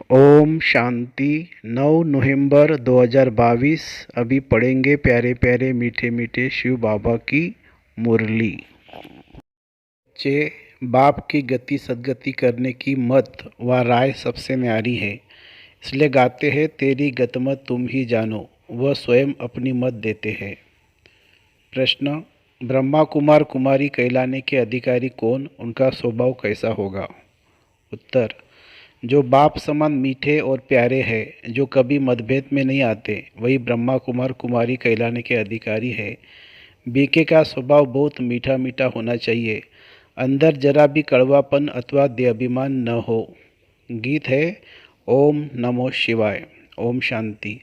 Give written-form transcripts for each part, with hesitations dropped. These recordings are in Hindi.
ओम शांति। 9 नवंबर 2022। अभी पढ़ेंगे प्यारे प्यारे मीठे मीठे शिव बाबा की मुरली। बच्चे, बाप की गति सदगति करने की मत व राय सबसे न्यारी है, इसलिए गाते हैं तेरी गतमत तुम ही जानो। वह स्वयं अपनी मत देते हैं। प्रश्न, ब्रह्मा कुमार कुमारी कहलाने के अधिकारी कौन, उनका स्वभाव कैसा होगा? उत्तर, जो बाप समान मीठे और प्यारे हैं, जो कभी मतभेद में नहीं आते, वही ब्रह्मा कुमार कुमारी कहलाने के अधिकारी है। बीके का स्वभाव बहुत मीठा मीठा होना चाहिए, अंदर जरा भी कड़वापन अथवा देहाभिमान न हो। गीत है ओम नमो शिवाय। ओम शांति।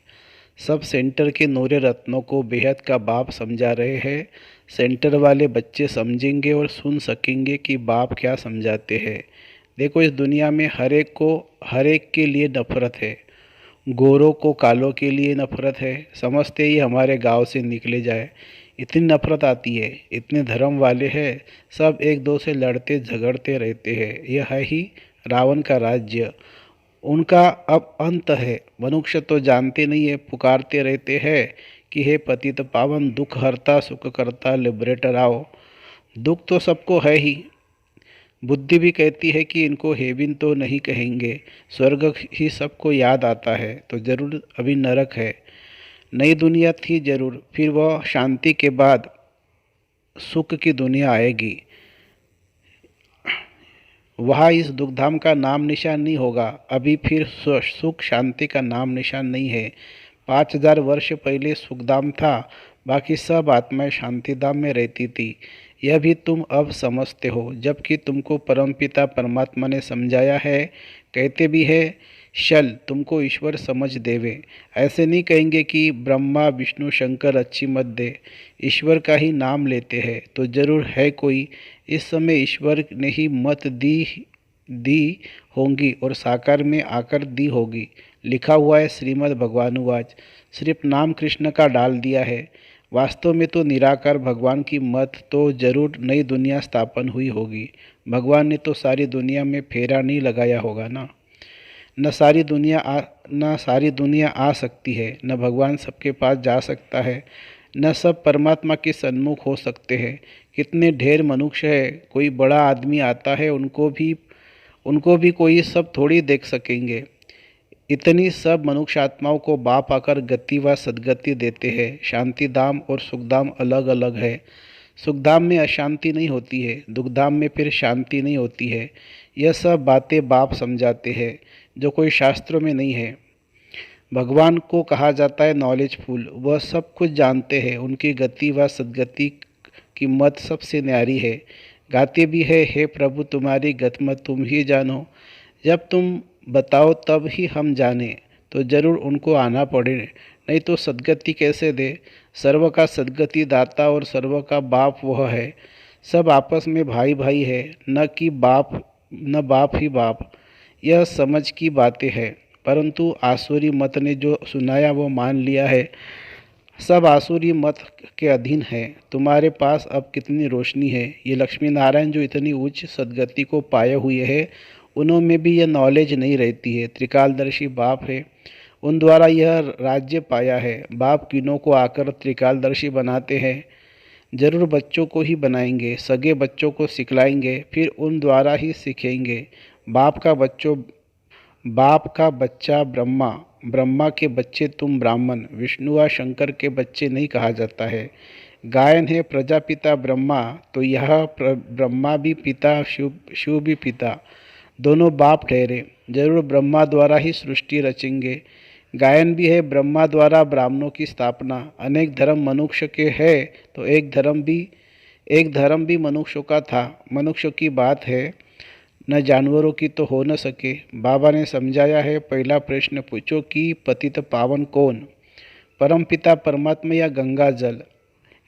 सब सेंटर के नूरे रत्नों को बेहद का बाप समझा रहे हैं। सेंटर वाले बच्चे समझेंगे और सुन सकेंगे कि बाप क्या समझाते हैं। देखो, इस दुनिया में हर एक के लिए नफरत है। गोरों को कालों के लिए नफरत है। समझते ही हमारे गांव से निकले जाए, इतनी नफरत आती है। इतने धर्म वाले हैं, सब एक दो से लड़ते झगड़ते रहते हैं। यह है ही रावण का राज्य। उनका अब अंत है। मनुष्य तो जानते नहीं है, पुकारते रहते हैं कि हे पतित पावन, दुख हरता सुख करता लिबरेटर आओ। दुख तो सबको है ही। बुद्धि भी कहती है कि इनको हेविन तो नहीं कहेंगे, स्वर्ग ही सबको याद आता है, तो जरूर अभी नरक है। नई दुनिया थी जरूर, फिर वह शांति के बाद सुख की दुनिया आएगी। वहाँ इस दुखधाम का नाम निशान नहीं होगा। अभी फिर सुख शांति का नाम निशान नहीं है। 5000 वर्ष पहले सुखधाम था, बाकी सब आत्माएं शांतिधाम में रहती थी। यह भी तुम अब समझते हो, जबकि तुमको परमपिता परमात्मा ने समझाया है। कहते भी है, शल तुमको ईश्वर समझ देवे। ऐसे नहीं कहेंगे कि ब्रह्मा विष्णु शंकर अच्छी मत दे। ईश्वर का ही नाम लेते हैं तो जरूर है कोई। इस समय ईश्वर ने ही मत दी होंगी और साकार में आकर दी होगी। लिखा हुआ है श्रीमद् भगवानुवाच। सिर्फ नाम कृष्ण का डाल दिया है। वास्तव में तो निराकार भगवान की मत तो जरूर नई दुनिया स्थापन हुई होगी। भगवान ने तो सारी दुनिया में फेरा नहीं लगाया होगा ना। न सारी दुनिया आ सकती है, न भगवान सबके पास जा सकता है, न सब परमात्मा के सन्मुख हो सकते हैं। कितने ढेर मनुष्य है, कोई बड़ा आदमी आता है, उनको भी कोई सब थोड़ी देख सकेंगे। इतनी सब मनुष्य आत्माओं को बाप आकर गति व सद्गति देते हैं। शांतिधाम और सुखधाम अलग अलग है। सुखधाम में अशांति नहीं होती है, दुखधाम में फिर शांति नहीं होती है। यह सब बातें बाप समझाते हैं, जो कोई शास्त्रों में नहीं है। भगवान को कहा जाता है नॉलेजफुल। वह सब कुछ जानते हैं। उनकी गति व सद्गति की मत सबसे न्यारी है। गाते भी है, हे प्रभु तुम्हारी गतमत तुम ही जानो। जब तुम बताओ तब ही हम जाने, तो जरूर उनको आना पड़े, नहीं तो सद्गति कैसे दे। सर्व का सद्गति दाता और सर्व का बाप वह है। सब आपस में भाई भाई है, न बाप ही बाप। यह समझ की बातें हैं, परंतु आसुरी मत ने जो सुनाया वो मान लिया है। सब आसुरी मत के अधीन है। तुम्हारे पास अब कितनी रोशनी है। ये लक्ष्मी नारायण जो इतनी उच्च सद्गति को पाए हुए हैं, उनमें भी यह नॉलेज नहीं रहती है। त्रिकालदर्शी बाप है, उन द्वारा यह राज्य पाया है। बाप किनों को आकर त्रिकालदर्शी बनाते हैं। जरूर बच्चों को ही बनाएंगे, सगे बच्चों को सिखलाएंगे, फिर उन द्वारा ही सीखेंगे। बाप का बच्चा ब्रह्मा, ब्रह्मा के बच्चे तुम ब्राह्मण। विष्णु व शंकर के बच्चे नहीं कहा जाता है। गायन है प्रजापिता ब्रह्मा, तो यह ब्रह्मा भी पिता, शिव भी पिता, दोनों बाप ठहरे। जरूर ब्रह्मा द्वारा ही सृष्टि रचेंगे। गायन भी है ब्रह्मा द्वारा ब्राह्मणों की स्थापना। अनेक धर्म मनुष्य के है, तो एक धर्म भी मनुष्यों का था। मनुष्य की बात है, न जानवरों की तो हो न सके। बाबा ने समझाया है, पहला प्रश्न पूछो कि पतित पावन कौन, परमपिता परमात्मा या गंगा जल।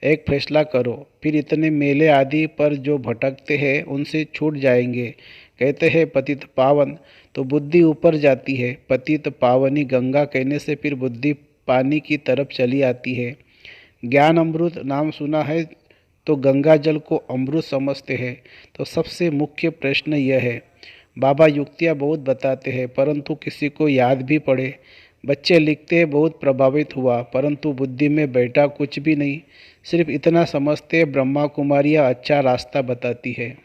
एक फैसला करो, फिर इतने मेले आदि पर जो भटकते हैं उनसे छूट जाएंगे। कहते हैं पतित पावन, तो बुद्धि ऊपर जाती है। पतित पावनी गंगा कहने से फिर बुद्धि पानी की तरफ चली आती है। ज्ञान अमृत नाम सुना है, तो गंगा जल को अमृत समझते हैं। तो सबसे मुख्य प्रश्न यह है, बाबा युक्तियाँ बहुत बताते हैं परंतु किसी को याद भी पड़े। बच्चे लिखते हैं बहुत प्रभावित हुआ परंतु बुद्धि में बैठा कुछ भी नहीं। सिर्फ इतना समझते ब्रह्मा कुमारियाँ अच्छा रास्ता बताती है।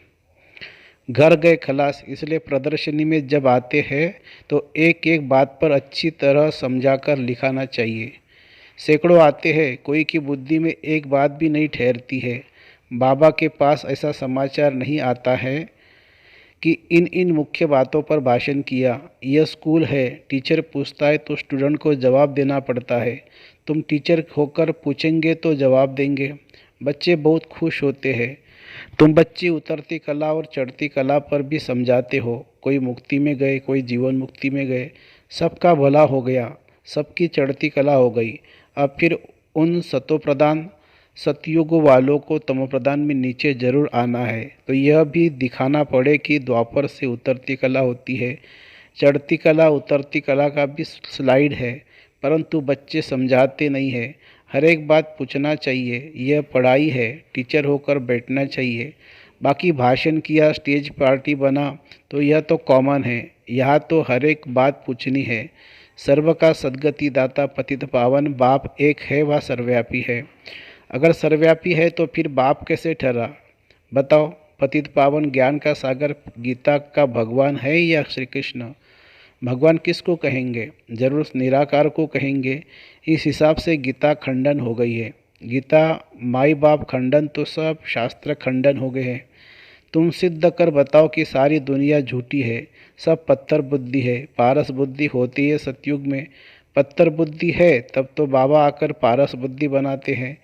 घर गए खलास। इसलिए प्रदर्शनी में जब आते हैं तो एक एक बात पर अच्छी तरह समझाकर लिखाना चाहिए। सैकड़ों आते हैं, कोई की बुद्धि में एक बात भी नहीं ठहरती है। बाबा के पास ऐसा समाचार नहीं आता है कि इन इन मुख्य बातों पर भाषण किया। यह स्कूल है, टीचर पूछता है तो स्टूडेंट को जवाब देना पड़ता है। तुम टीचर होकर पूछेंगे तो जवाब देंगे। बच्चे बहुत खुश होते हैं। तुम बच्ची उतरती कला और चढ़ती कला पर भी समझाते हो। कोई मुक्ति में गए, कोई जीवन मुक्ति में गए, सबका भला हो गया, सबकी चढ़ती कला हो गई। अब फिर उन सतोप्रधान सतयुग वालों को तमोप्रधान में नीचे जरूर आना है। तो यह भी दिखाना पड़े कि द्वापर से उतरती कला होती है, चढ़ती कला उतरती कला का भी स्लाइड है, परंतु बच्चे समझाते नहीं है। हर एक बात पूछना चाहिए। यह पढ़ाई है, टीचर होकर बैठना चाहिए। बाकी भाषण किया, स्टेज पार्टी बना तो यह तो कॉमन है। यहाँ तो हर एक बात पूछनी है। सर्व का सद्गति दाता पतित पावन बाप एक है, वह सर्वव्यापी है। अगर सर्वव्यापी है तो फिर बाप कैसे ठहरा? बताओ। पतित पावन ज्ञान का सागर गीता का भगवान है या श्री कृष्ण? भगवान किसको कहेंगे? जरूर निराकार को कहेंगे। इस हिसाब से गीता खंडन हो गई है। गीता माई बाप खंडन तो सब शास्त्र खंडन हो गए हैं। तुम सिद्ध कर बताओ कि सारी दुनिया झूठी है, सब पत्थर बुद्धि है। पारस बुद्धि होती है सतयुग में। पत्थर बुद्धि है तब तो बाबा आकर पारस बुद्धि बनाते हैं।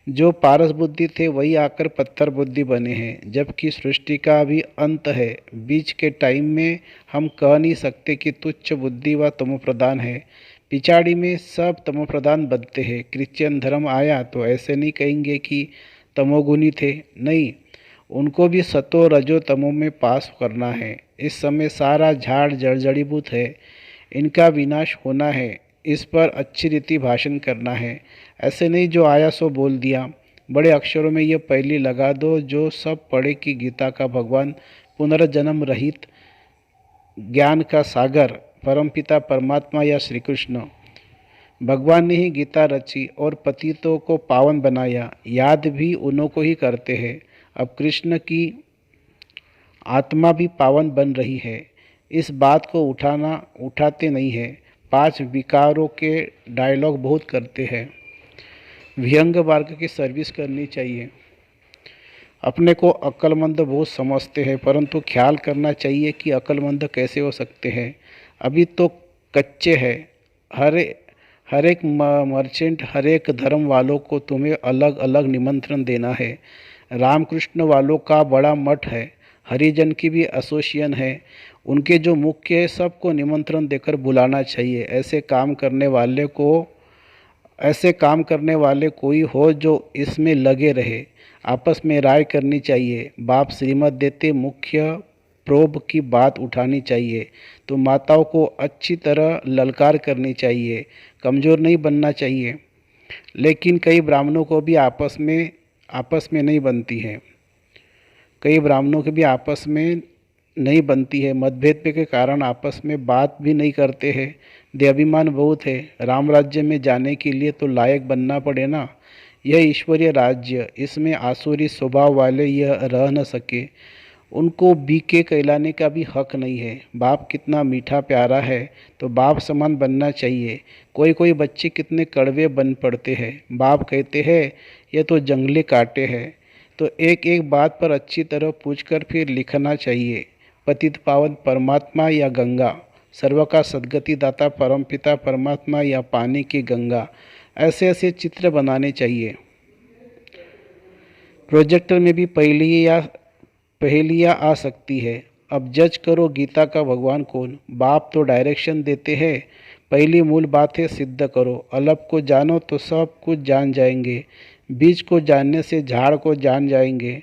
जो पारस बुद्धि थे वही आकर पत्थर बुद्धि बने हैं, जबकि सृष्टि का भी अंत है। बीच के टाइम में हम कह नहीं सकते कि तुच्छ बुद्धि व तमोप्रधान है। पिछाड़ी में सब तमोप्रधान बनते हैं। क्रिश्चियन धर्म आया तो ऐसे नहीं कहेंगे कि तमोगुनी थे, नहीं, उनको भी सतो रजो तमो में पास करना है। इस समय सारा झाड़ जड़जड़ीभूत है, इनका विनाश होना है। इस पर अच्छी रीति भाषण करना है। ऐसे नहीं जो आया सो बोल दिया। बड़े अक्षरों में यह पहली लगा दो जो सब पढ़े कि गीता का भगवान पुनर्जन्म रहित ज्ञान का सागर परमपिता परमात्मा या श्री कृष्ण भगवान ने ही गीता रची और पतितों को पावन बनाया। याद भी उन्हों को ही करते हैं। अब कृष्ण की आत्मा भी पावन बन रही है। इस बात को उठाते नहीं है। 5 विकारों के डायलॉग बहुत करते हैं। विहंग वर्ग की सर्विस करनी चाहिए। अपने को अक्लमंद बहुत समझते हैं परंतु ख्याल करना चाहिए कि अक्लमंद कैसे हो सकते हैं। अभी तो कच्चे हैं। हर एक मर्चेंट, हर एक धर्म वालों को तुम्हें अलग अलग निमंत्रण देना है। रामकृष्ण वालों का बड़ा मठ है, हरिजन की भी एसोसिएशन है। उनके जो मुख्य है सबको निमंत्रण देकर बुलाना चाहिए। ऐसे काम करने वाले कोई हो जो इसमें लगे रहे। आपस में राय करनी चाहिए। बाप श्रीमत देते मुख्य प्रोब की बात उठानी चाहिए तो माताओं को अच्छी तरह ललकार करनी चाहिए, कमज़ोर नहीं बनना चाहिए। लेकिन कई ब्राह्मणों को भी आपस में नहीं बनती है। कई ब्राह्मणों के भी आपस में नहीं बनती है। मतभेद के कारण आपस में बात भी नहीं करते हैं। देहाभिमान बहुत है। राम राज्य में जाने के लिए तो लायक बनना पड़े ना। यह ईश्वरीय राज्य, इसमें आसुरी स्वभाव वाले यह रह न सके। उनको बीके कहलाने का भी हक नहीं है। बाप कितना मीठा प्यारा है तो बाप समान बनना चाहिए। कोई कोई बच्चे कितने कड़वे बन पड़ते हैं। बाप कहते हैं यह तो जंगली कांटे हैं। तो एक एक बात पर अच्छी तरह पूछकर फिर लिखना चाहिए। पतित पावन परमात्मा या गंगा, सर्व का सद्गति दाता परमपिता परमात्मा या पानी की गंगा, ऐसे ऐसे चित्र बनाने चाहिए। प्रोजेक्टर में भी पहेलियाँ आ सकती है। अब जज करो गीता का भगवान कौन? बाप तो डायरेक्शन देते हैं। पहली मूल बात है सिद्ध करो। अलग को जानो तो सब कुछ जान जाएंगे। बीज को जानने से झाड़ को जान जाएंगे।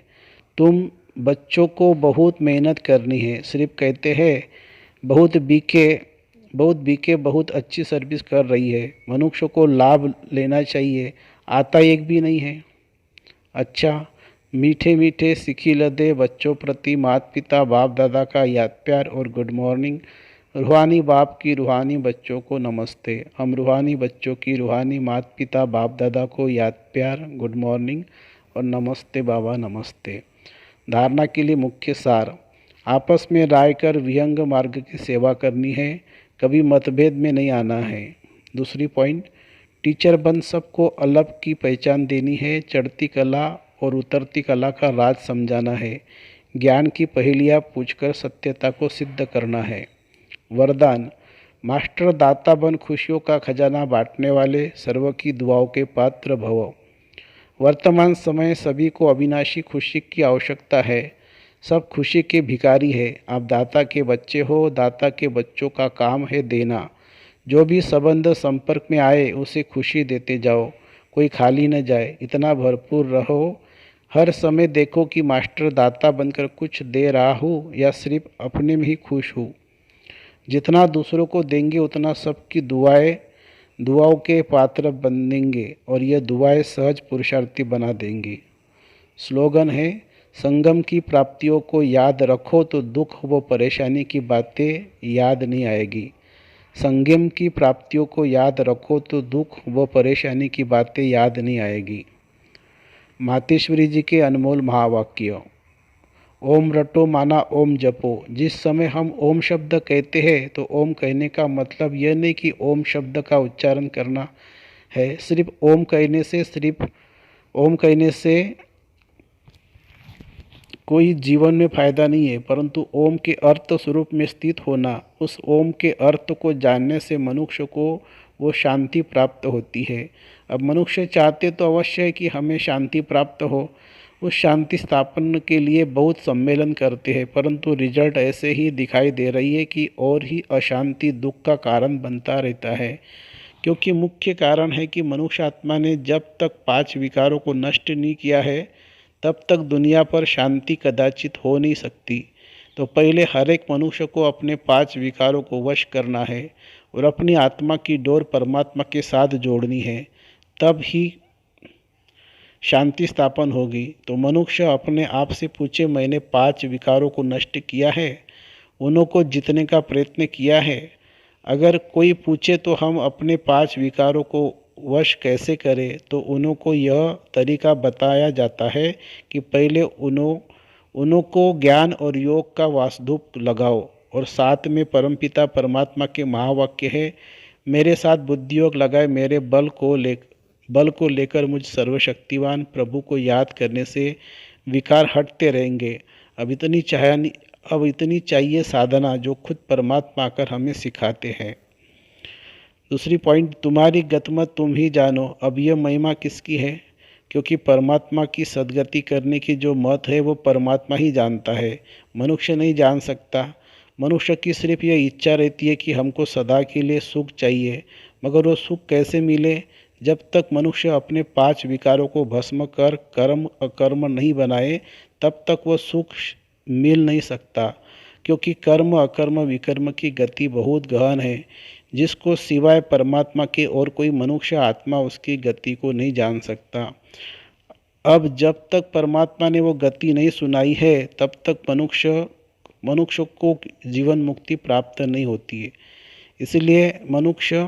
तुम बच्चों को बहुत मेहनत करनी है। सिर्फ कहते हैं बहुत बीके बहुत अच्छी सर्विस कर रही है। मनुष्य को लाभ लेना चाहिए। आता एक भी नहीं है। अच्छा, मीठे मीठे सिखिल दे बच्चों प्रति माता पिता बाप दादा का याद प्यार और गुड मॉर्निंग। रूहानी बाप की रूहानी बच्चों को नमस्ते। हम रूहानी बच्चों की रूहानी माता पिता बाप दादा को याद प्यार, गुड मॉर्निंग और नमस्ते बाबा नमस्ते। धारणा के लिए मुख्य सार, आपस में राय कर विहंग मार्ग की सेवा करनी है, कभी मतभेद में नहीं आना है। दूसरी पॉइंट, टीचर बन सबको अलग की पहचान देनी है, चढ़ती कला और उतरती कला का राज समझाना है, ज्ञान की पहेलियाँ पूछकर सत्यता को सिद्ध करना है। वरदान, मास्टर दाता बन खुशियों का खजाना बांटने वाले, सर्व की दुआओं के पात्र भव। वर्तमान समय सभी को अविनाशी खुशी की आवश्यकता है, सब खुशी के भिखारी है। आप दाता के बच्चे हो, दाता के बच्चों का काम है देना। जो भी संबंध संपर्क में आए उसे खुशी देते जाओ, कोई खाली न जाए, इतना भरपूर रहो। हर समय देखो कि मास्टर दाता बनकर कुछ दे रहा हूँ या सिर्फ अपने में ही खुश हूँ। जितना दूसरों को देंगे उतना सबकी दुआओं के पात्र बनेंगे और यह दुआएं सहज पुरुषार्थी बना देंगी। स्लोगन है, संगम की प्राप्तियों को याद रखो तो दुख व परेशानी की बातें याद नहीं आएगी। संगम की प्राप्तियों को याद रखो तो दुख व परेशानी की बातें याद नहीं आएगी। मातेश्वरी जी के अनमोल महावाक्य। ओम रटो माना ओम जपो। जिस समय हम ओम शब्द कहते हैं तो ओम कहने का मतलब यह नहीं कि ओम शब्द का उच्चारण करना है। सिर्फ ओम कहने से कोई जीवन में फायदा नहीं है, परंतु ओम के अर्थ स्वरूप में स्थित होना, उस ओम के अर्थ को जानने से मनुष्य को वो शांति प्राप्त होती है। अब मनुष्य चाहते तो अवश्य है कि हमें शांति प्राप्त हो, उस शांति स्थापन के लिए बहुत सम्मेलन करते हैं, परंतु रिजल्ट ऐसे ही दिखाई दे रही है कि और ही अशांति दुख का कारण बनता रहता है। क्योंकि मुख्य कारण है कि मनुष्य आत्मा ने जब तक 5 विकारों को नष्ट नहीं किया है तब तक दुनिया पर शांति कदाचित हो नहीं सकती। तो पहले हर एक मनुष्य को अपने 5 विकारों को वश करना है और अपनी आत्मा की डोर परमात्मा के साथ जोड़नी है, तब ही शांति स्थापन होगी। तो मनुष्य अपने आप से पूछे, मैंने 5 विकारों को नष्ट किया है, उन्हों को जीतने का प्रयत्न किया है? अगर कोई पूछे तो हम अपने 5 विकारों को वश कैसे करें, तो उन्हों को यह तरीका बताया जाता है कि पहले उन्हों को ज्ञान और योग का वासधूप लगाओ और साथ में परमपिता परमात्मा के महावाक्य है, मेरे साथ बुद्धि योग लगाए, मेरे बल को लेकर मुझ सर्वशक्तिवान प्रभु को याद करने से विकार हटते रहेंगे। अब इतनी चाहिए साधना जो खुद परमात्मा आकर हमें सिखाते हैं। दूसरी पॉइंट, तुम्हारी गतिमत तुम ही जानो। अब यह महिमा किसकी है? क्योंकि परमात्मा की सद्गति करने की जो मत है वो परमात्मा ही जानता है, मनुष्य नहीं जान सकता। मनुष्य की सिर्फ यह इच्छा रहती है कि हमको सदा के लिए सुख चाहिए, मगर वो सुख कैसे मिले? जब तक मनुष्य अपने 5 विकारों को भस्म कर कर्म अकर्म नहीं बनाए तब तक वह सुख मिल नहीं सकता। क्योंकि कर्म अकर्म विकर्म की गति बहुत गहन है, जिसको सिवाय परमात्मा के और कोई मनुष्य आत्मा उसकी गति को नहीं जान सकता। अब जब तक परमात्मा ने वो गति नहीं सुनाई है तब तक मनुष्य को जीवन मुक्ति प्राप्त नहीं होती है। इसलिए मनुष्य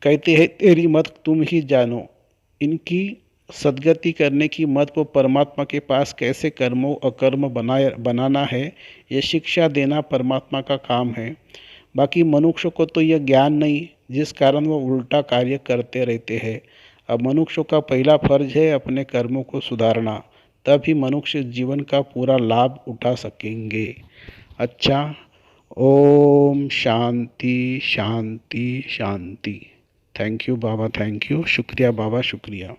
कहते हैं, तेरी मत तुम ही जानो। इनकी सद्गति करने की मत वो परमात्मा के पास कैसे कर्मों अकर्म बनाना है, ये शिक्षा देना परमात्मा का काम है। बाकी मनुष्य को तो यह ज्ञान नहीं, जिस कारण वो उल्टा कार्य करते रहते हैं। अब मनुष्य का पहला फर्ज है अपने कर्मों को सुधारना, तभी मनुष्य जीवन का पूरा लाभ उठा सकेंगे। अच्छा, ओम शांति शांति शांति। थैंक यू बाबा, थैंक यू। शुक्रिया बाबा, शुक्रिया।